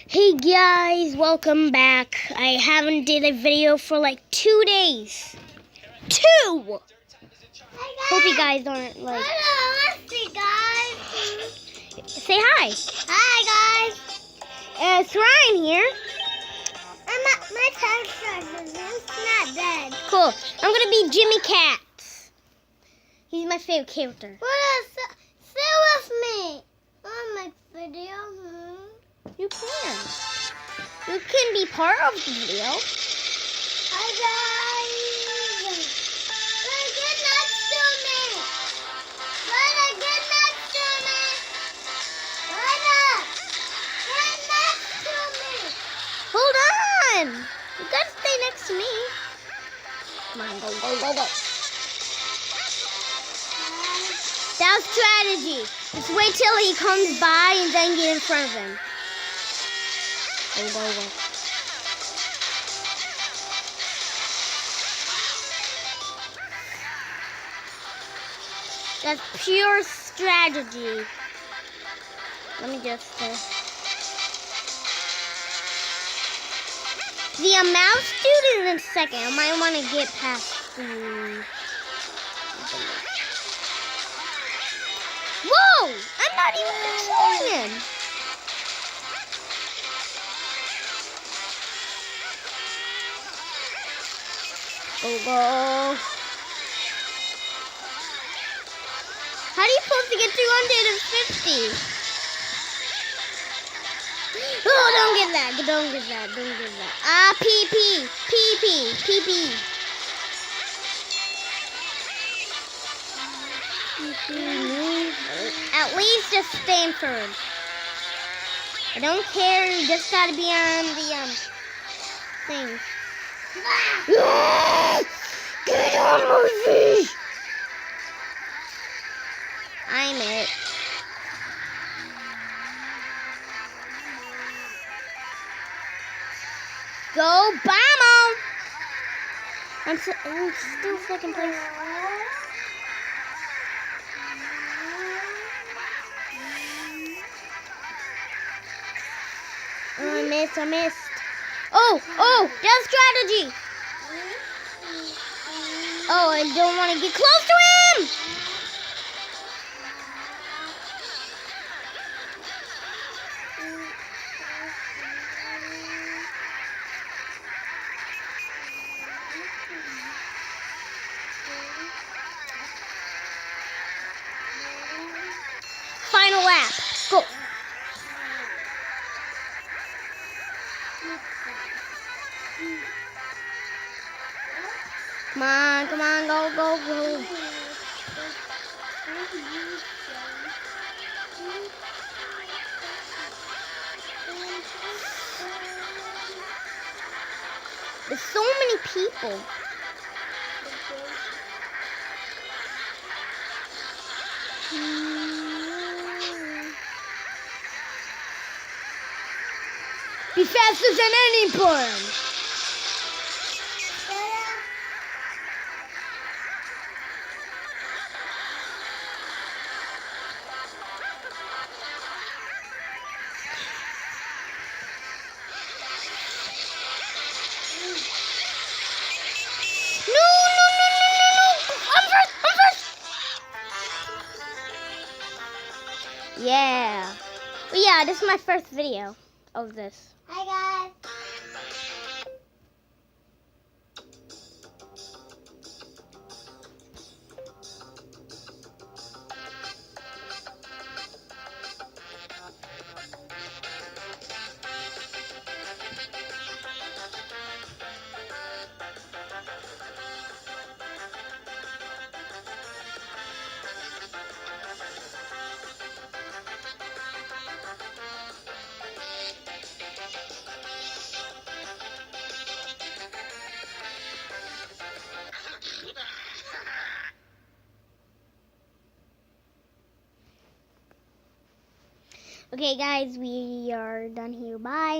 Hey guys, welcome back. I haven't did a video for like 2 days. Hope you guys aren't like. Hello, let's see, guys. Say hi. Hi, guys. It's Ryan here. My texture is not dead. Cool. I'm gonna be Jimmy Cats. He's my favorite character. Stay with me on my video. You can. You can be part of the video. Hi, guys. Get next to me. Get next to me. Get next to me. Hold on. You gotta stay next to me. Come on, go. That's strategy. Just wait till he comes by and then get in front of him. Go. That's pure strategy. Let me just the mouse dude in a second. I might want to get past the. Whoa! I'm not even controlling him. Go. How are you supposed to get 250? Oh, don't get that. Ah, PP. At least just stay in first. I don't care. You just gotta be on the thing. Get on my feet! I'm it. Go, Bama! I'm still second place. Oh, I missed. Oh, that's strategy. Oh, I don't want to get close to him. Final lap. Go. Come on, go. There's so many people. Be faster than anyone. No. I'm first. Yeah. But yeah, this is my first video of this. Hi, guys. Okay, guys, we are done here. Bye.